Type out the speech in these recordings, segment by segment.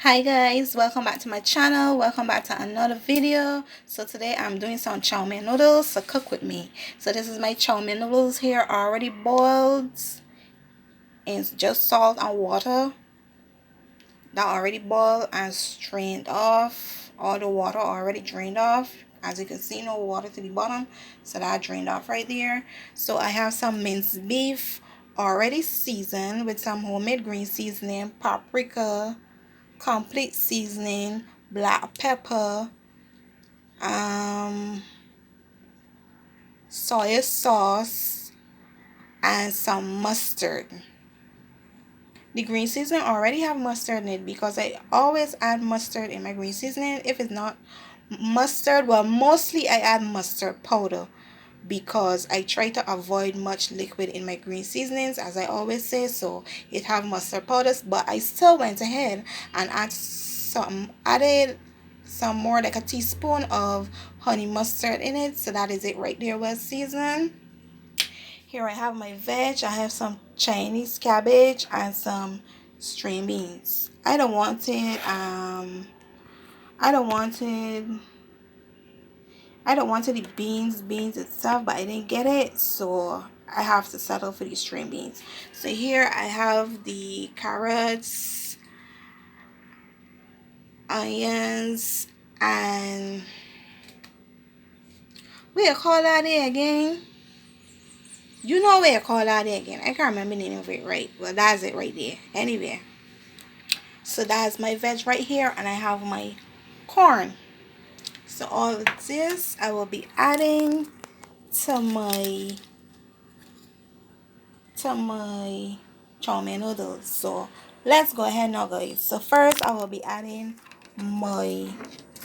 Hi guys, welcome back to my channel. Welcome back to another video. So today I'm doing some chow mein noodles, so cook with me. So this is my chow mein noodles here, already boiled in just salt and water. That already boiled and strained off. All the water already drained off. As you can see, no water to the bottom, so that drained off right there. So I have some minced beef already seasoned with some homemade green seasoning, paprika, complete seasoning, black pepper, soy sauce, and some mustard. The green seasoning already have mustard in it because I always add mustard in my green seasoning. If it's not mustard, well, mostly I add mustard powder because I try to avoid much liquid in my green seasonings, as I always say. So it have mustard powders, but I still went ahead and added some more, like a teaspoon of honey mustard in it. So that is it right there, well seasoned. Here I have my veg. I have some Chinese cabbage and some string beans. I don't wanted the beans itself, but I didn't get it, so I have to settle for the string beans. So here I have the carrots, onions, and what you call that there again? You know what you call that there again? I can't remember the name of it right. Well, that's it right there. Anyway, so that's my veg right here, and I have my corn. So all of this I will be adding to my chow mein noodles. So let's go ahead now, guys. So first I will be adding my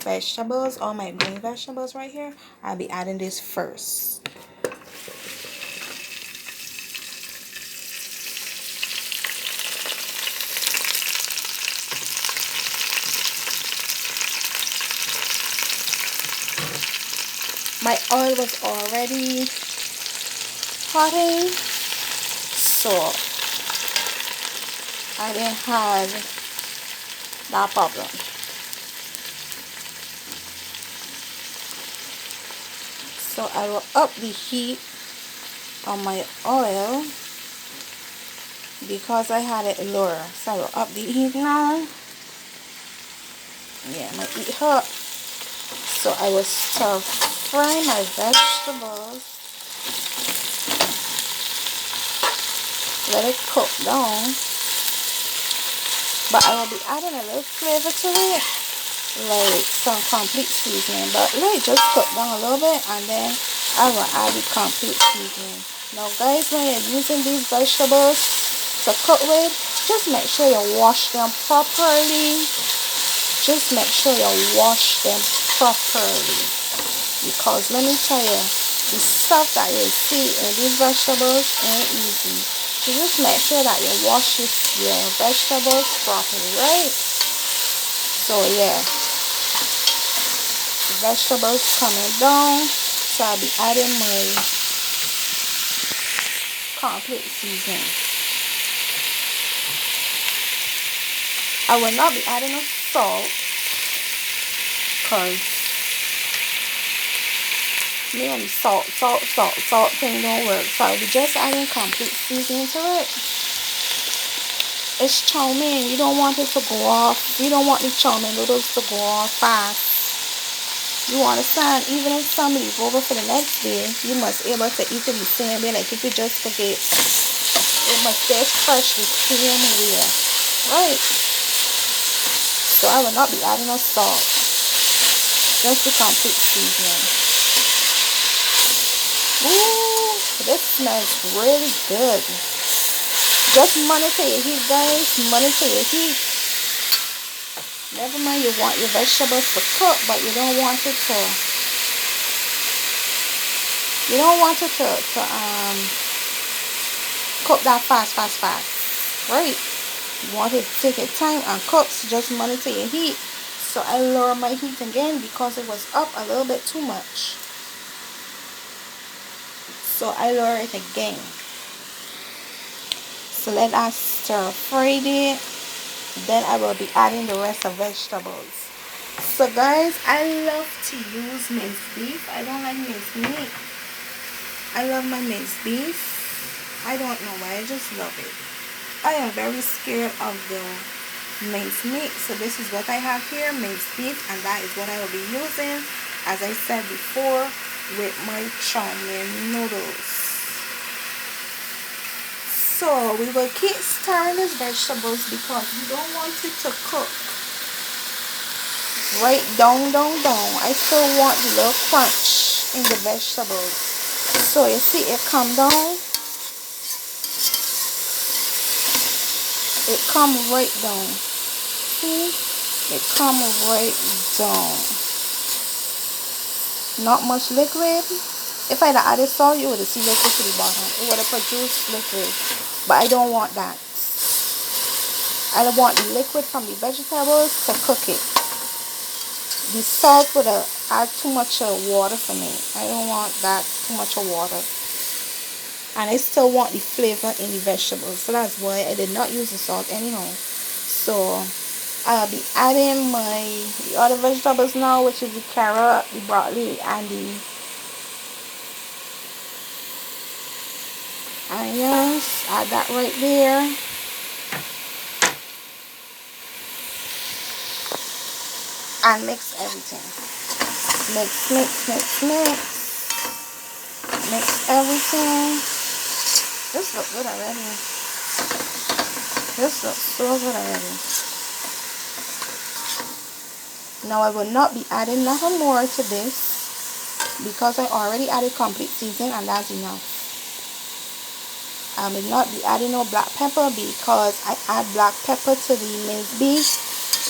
vegetables, all my green vegetables right here. I'll be adding this first. My oil was already hotting, so I didn't have that problem. So I will up the heat on my oil because I had it lower. So I will up the heat now. Yeah, my heat hot. So I will stir fry my vegetables. Let it cook down. But I will be adding a little flavor to it, like some complete seasoning. But let it just cook down a little bit, and then I will add the complete seasoning. Now guys, when you're using these vegetables to cook with, just make sure you wash them properly. Just make sure you wash them properly, because let me tell you, the stuff that you see in these vegetables ain't easy. So just make sure that you wash your vegetables properly, right? So yeah, the vegetables coming down, so I'll be adding my complete seasoning. I will not be adding no salt because me and salt thing don't work. So I'll be just adding complete seasoning to it. It's chow mein. You don't want it to go off. You don't want the chow mein noodles to go off fast. You understand? Even if somebody go over for the next day, you must be able to eat it the same way. Like if you just cook it, it must stay fresh the same way, right? So I will not be adding no salt. Just the complete seasoning. Ooh, this smells really good. Just monitor your heat, guys. Monitor your heat. Never mind, you want your vegetables to cook, but you don't want it to cook that fast, right? You want it to take your time and cook, so just monitor your heat. So I lower my heat again because it was up a little bit too much. So I lower it again. So let us stir fry it. Then I will be adding the rest of vegetables. So guys, I love to use minced beef. I don't like minced meat. I love my minced beef. I don't know why, I just love it. I am very scared of the minced meat. So this is what I have here, minced beef, and that is what I will be using, as I said before, with my chow mein noodles. So we will keep stirring these vegetables because we don't want it to cook right down. I still want the little crunch in the vegetables. So you see it come down. It come right down. See? It come right down. Not much liquid. If I had added salt, you would have seen liquid to the bottom. It would have produced liquid. But I don't want that. I want the liquid from the vegetables to cook it. The salt would have add too much water for me. I don't want that too much of water. And I still want the flavor in the vegetables. So that's why I did not use the salt anyhow. So I'll be adding the other vegetables now, which is the carrot, the broccoli, and the onions. Add that right there. And mix everything. Mix. Mix everything. This looks good already. This looks so good already. Now I will not be adding nothing more to this because I already added complete seasoning and that's enough. I will not be adding no black pepper because I add black pepper to the minced beef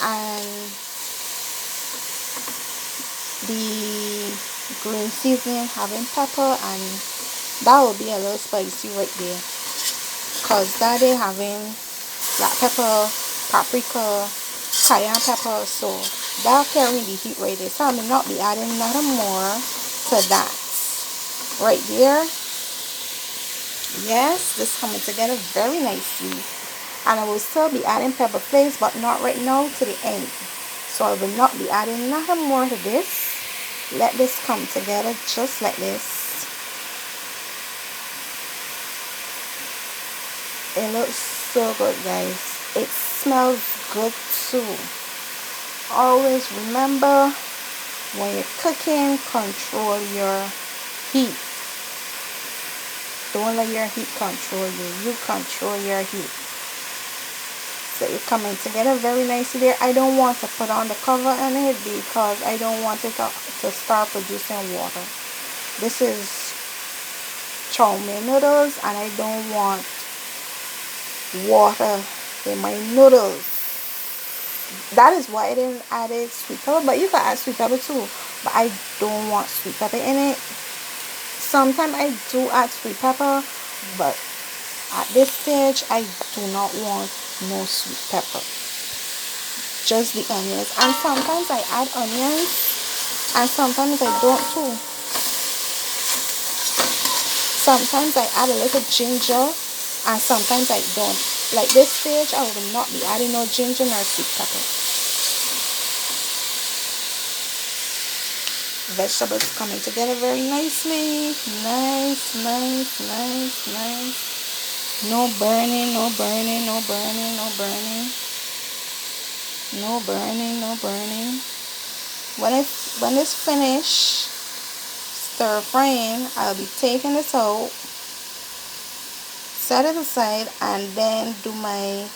and the green seasoning having pepper, and that will be a little spicy right there because that is having black pepper, paprika, cayenne pepper, so that'll carry the heat right there. So I will not be adding nothing more to that right there. Yes, this coming together very nicely, and I will still be adding pepper flakes, but not right now, to the end. So I will not be adding nothing more to this. Let this come together just like this. It looks so good, guys. It smells good too. Always remember, when you're cooking, control your heat. Don't let your heat control you. You control your heat. So it's coming together very nicely there. I don't want to put on the cover on it because I don't want it to start producing water. This is chow mein noodles and I don't want water in my noodles. That is why I didn't add sweet pepper, but you can add sweet pepper too. But I don't want sweet pepper in it. Sometimes I do add sweet pepper, but at this stage I do not want no sweet pepper. Just the onions. And sometimes I add onions and sometimes I don't too. Sometimes I add a little ginger and sometimes I don't. Like this stage I will not be adding no ginger nor sweet pepper. Vegetables coming together very nicely. Nice. No burning. When it's finished stir frying, I'll be taking this out, set it aside, and then do my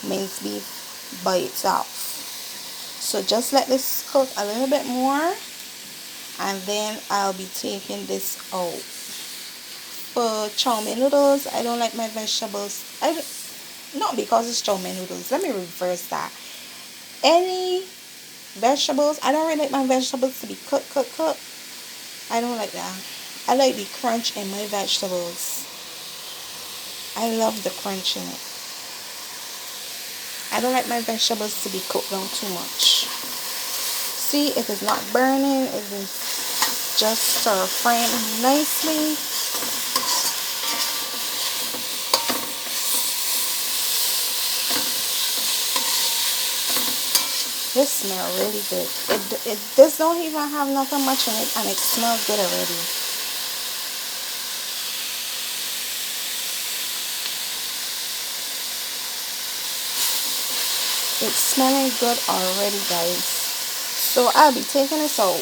minced beef by itself. So just let this cook a little bit more, and then I'll be taking this out. For chow mein noodles, I don't like my vegetables. Not because it's chow mein noodles. Let me reverse that. Any vegetables, I don't really like my vegetables to be cooked. I don't like that. I like the crunch in my vegetables. I love the crunch in it. I don't like my vegetables to be cooked down too much. See, if it's not burning, it is just stir frying nicely. This smells really good. This don't even have nothing much in it, and it smells good already. It's smelling good already, guys. So I'll be taking this out.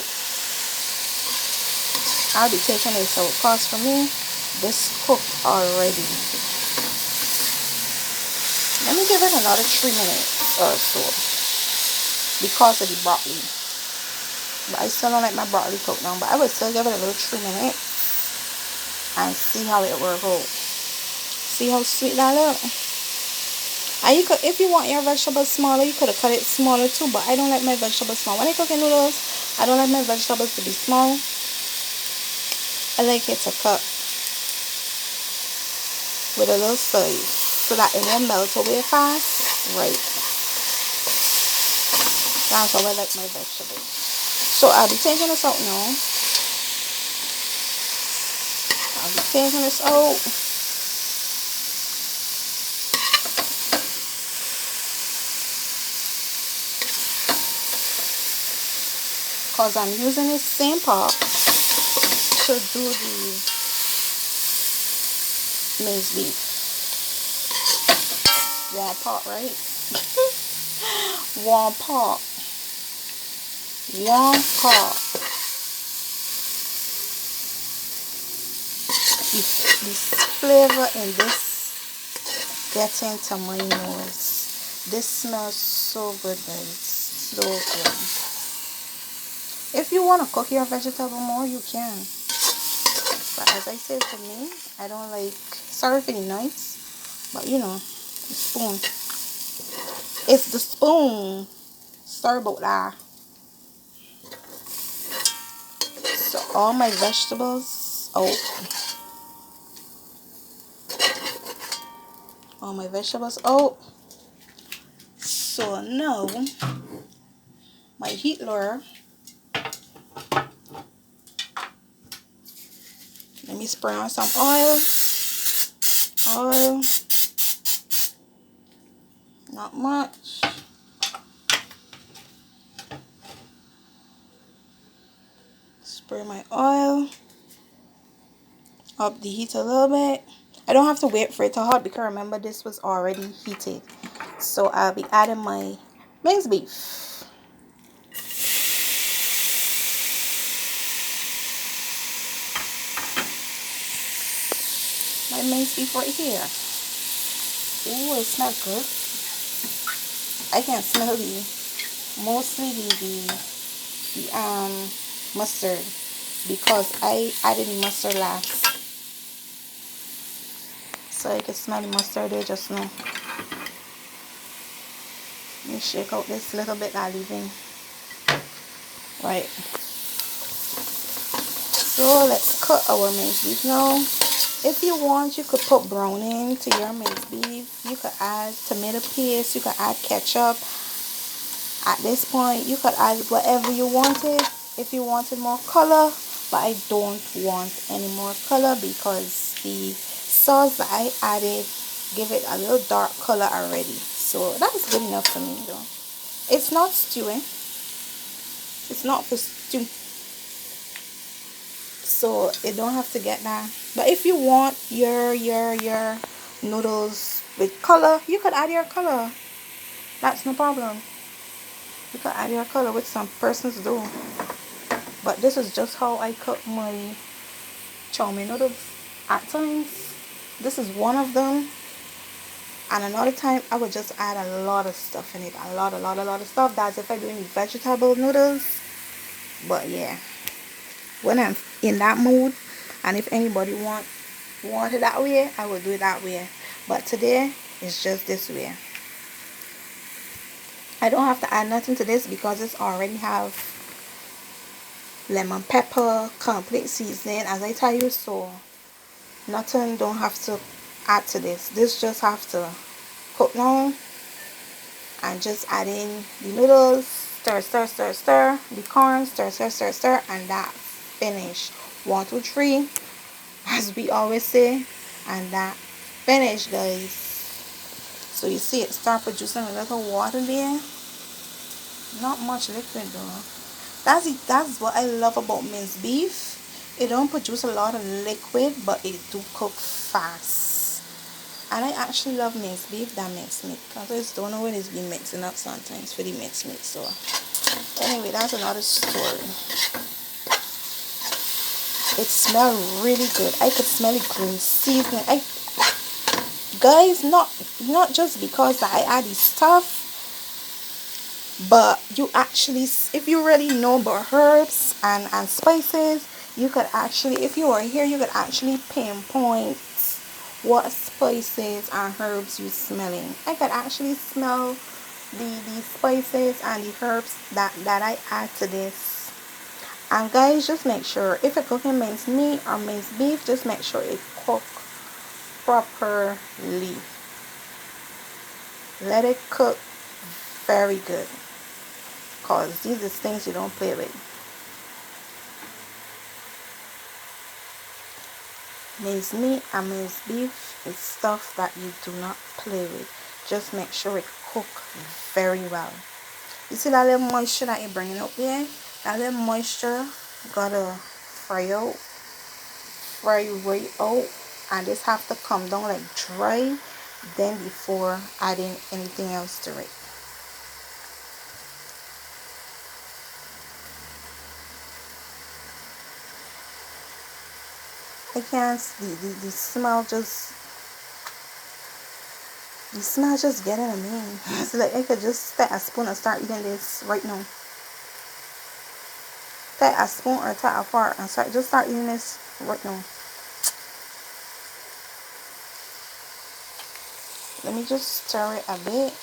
Cause for me, this cooked already. Let me give it another 3 minutes or so because of the broccoli. But I still don't like my broccoli cooked now. But I would still give it a little 3 minutes and see how it works out. See how sweet that look. And you could, if you want your vegetables smaller, you could have cut it smaller too. But I don't like my vegetables small. When I cook noodles, I don't like my vegetables to be small. I like it to cut with a little size so that it won't melt away fast. Right. That's how I like my vegetables. So I'll be taking this out now. Because I'm using this same pot to do the minced beef. Warm pot, right? Warm pot. This flavor in this gets into my nose. This smells so good, guys. So good. If you want to cook your vegetable more, you can. But as I said, for me, I don't like, sorry for the knives, but you know, the spoon. It's the spoon. Sorry about that. So all my vegetables out. So now my heat lure. Let me spray on some oil. Not much. Spray my oil. Up the heat a little bit. I don't have to wait for it to hot because remember this was already heated. So I'll be adding my minced beef. My minced beef right here. Ooh, it smells good. I can smell mostly the mustard because I added the mustard last. So I can smell the mustard there just now. Let me shake out this little bit that I leave in. Right. So let's cut our minced beef now. If you want, you could put browning to your minced beef. You could add tomato paste. You could add ketchup. At this point, you could add whatever you wanted. If you wanted more color, but I don't want any more color because the sauce that I added give it a little dark color already. So that's good enough for me though. It's not stewing. It's not for stew. So it don't have to get that. But if you want your noodles with color, you could add your color. That's no problem. You could add your color, which some persons do. But this is just how I cook my chow mein noodles. At times, this is one of them. And another time, I would just add a lot of stuff in it. A lot of stuff. That's if I do any vegetable noodles. But yeah, when I'm in that mood, and if anybody want it that way, I will do it that way. But today, it's just this way. I don't have to add nothing to this because it's already have lemon pepper, complete seasoning, as I tell you. So nothing don't have to add to this. This just have to cook now. And just add in the noodles, stir, the corn, stir, and that finish. 1, 2, 3, as we always say, and that finish, guys. So you see it start producing a little water there. Not much liquid though. That's what I love about minced beef. It don't produce a lot of liquid, but it do cook fast. And I actually love minced beef than minced meat. Cause I just don't know when it's been mixing up sometimes for the minced meat. So anyway, that's another story. It smelled really good. I could smell the green seasoning. Guys, not just because I add the stuff, but you actually, if you really know about herbs and spices, you could actually, if you are here, you could actually pinpoint what spices and herbs you're smelling. I could actually smell the spices and the herbs that I add to this. And guys, just make sure if you're cooking minced meat or minced beef, just make sure it cook properly. Let it cook very good, because these are things you don't play with. Minced meat and minced beef is stuff that you do not play with. Just make sure it cook very well. You see that little moisture that you're bringing up there? That little moisture gotta fry right out, and this have to come down like dry, then before adding anything else to it. I can't, the smell just, the smell just getting to me. It's like I could just take a spoon and start eating this right now. Take a spoon or take a fork and start eating this right now. Let me just stir it a bit.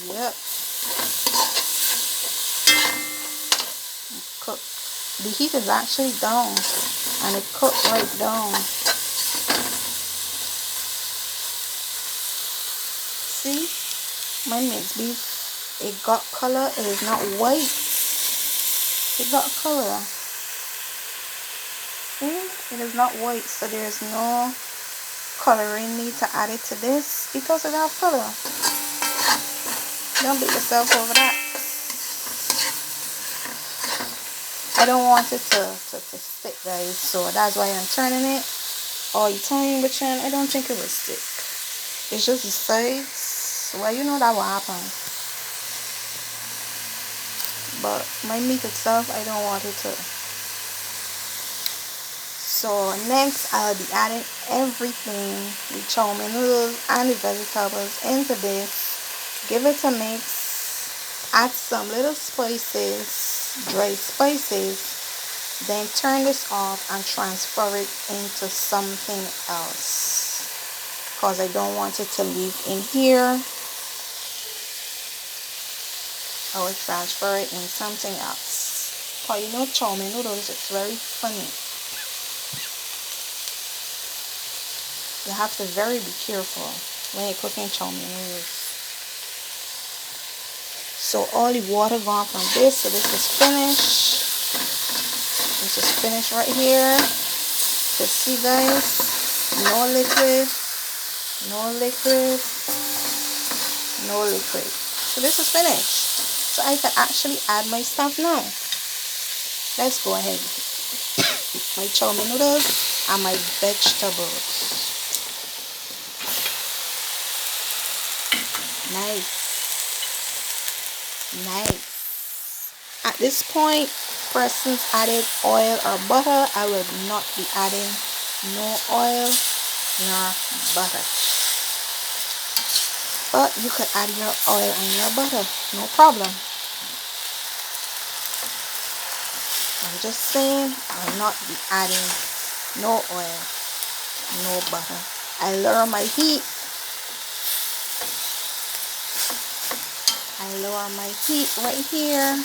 Yep. Cook. The heat is actually down, and it cooked right down. See, my minced beef, it got color. It is not white. It got color. See, it is not white, so there is no coloring need to add it to this because it has color. Don't beat yourself over that. I don't want it to stick, guys, so that's why I'm turning it all the time. But I don't think it will stick. It's just the sides. Well, you know that will happen. But my meat itself, I don't want it to. So next, I'll be adding everything, the chow mein noodles and the vegetables into this. Give it a mix. Add some little spices, dry spices. Then turn this off and transfer it into something else, because I don't want it to leave in here. I will transfer it in something else. Because you know chow mein noodles, it's very funny. You have to be careful when you're cooking chow mein noodles. So all the water gone from this, so this is finished. This is finished right here. So see, guys, no liquid, no liquid, no liquid. So this is finished. So I can actually add my stuff now. Let's go ahead. My chow mein noodles and my vegetables. Nice. At this point, persons added oil or butter. I will not be adding no oil nor butter. But you could add your oil and your butter, no problem. I'm just saying, I will not be adding no oil, no butter. I lower my heat. I lower my heat right here,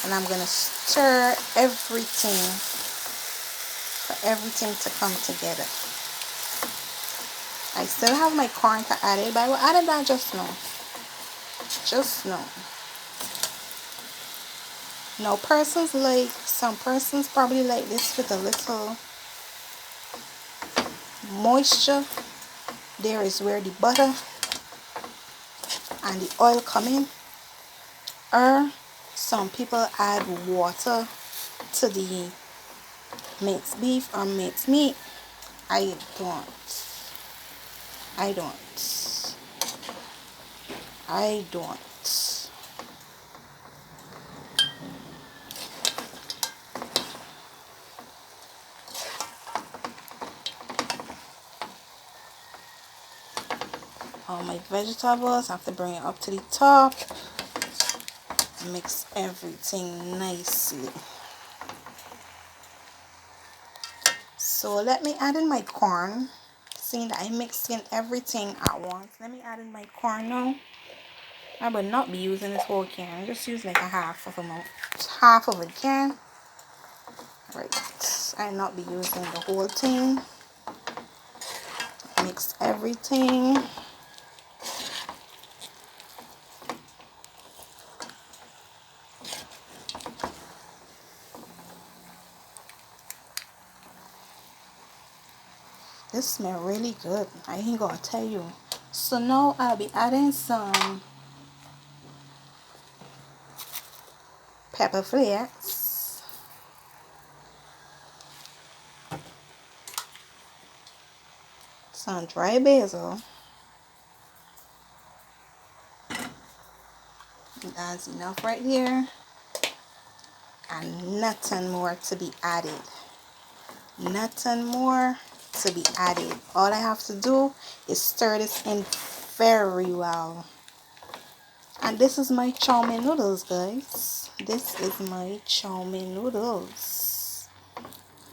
and I'm gonna stir everything for everything to come together. I still have my corn to add it, but I will add it that just now. Just now. Now, some persons probably like this with a little moisture There is where the butter and the oil come in. Or some people add water to the minced beef or minced meat. I don't. I don't. I don't. All my vegetables, I have to bring it up to the top. Mix everything nicely. So let me add in my corn. Seeing that I mixed in everything at once, let me add in my corn now. I will not be using this whole can. I just use like a half of a can. Right. I'll not be using the whole thing. Mix everything. This smells really good. I ain't gonna tell you. So now I'll be adding some pepper flakes, some dry basil. That's enough right here. And nothing more to be added. Nothing more to be added. All I have to do is stir this in very well. And this is my chow mein noodles, guys. This is my chow mein noodles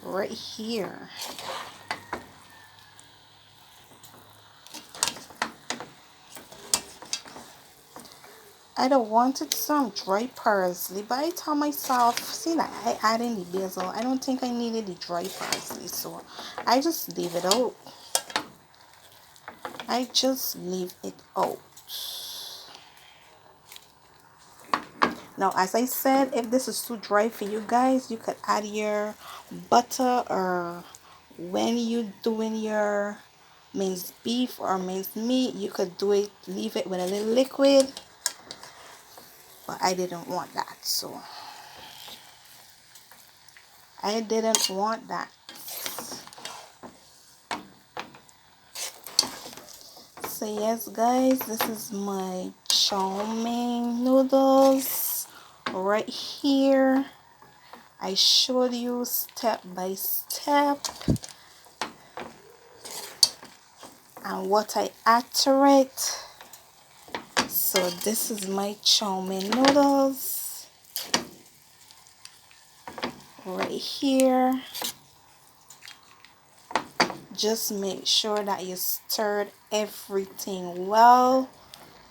right here. I don't wanted some dry parsley, but I told myself, see that I add in the basil, I don't think I needed the dry parsley, so I just leave it out. I just leave it out. Now, as I said, if this is too dry for you guys, you could add your butter, or when you doing your minced beef or minced meat, you could do it, leave it with a little liquid. But I didn't want that, so I didn't want that. So yes, guys, this is my chow mein noodles right here. I showed you step by step and what I add to it. So this is my chow mein noodles right here. Just make sure that you stirred everything well.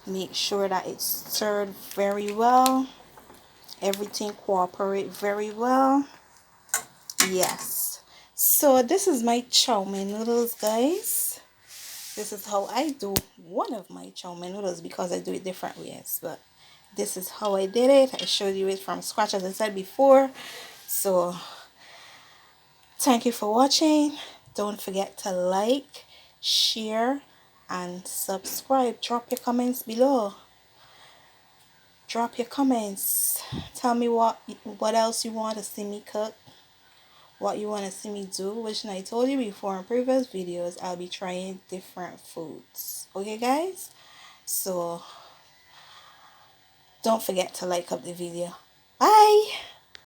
Make sure that it's stirred very well. Everything cooperate very well. Yes. So this is my chow mein noodles, guys. This is how I do one of my chow mein noodles, because I do it different ways. But this is how I did it. I showed you it from scratch, as I said before. So thank you for watching. Don't forget to like, share, and subscribe. Drop your comments below. Drop your comments. Tell me what else you want to see me cook, what you want to see me do, which I told you before in previous videos, I'll be trying different foods. Okay, guys? So don't forget to like up the video. Bye.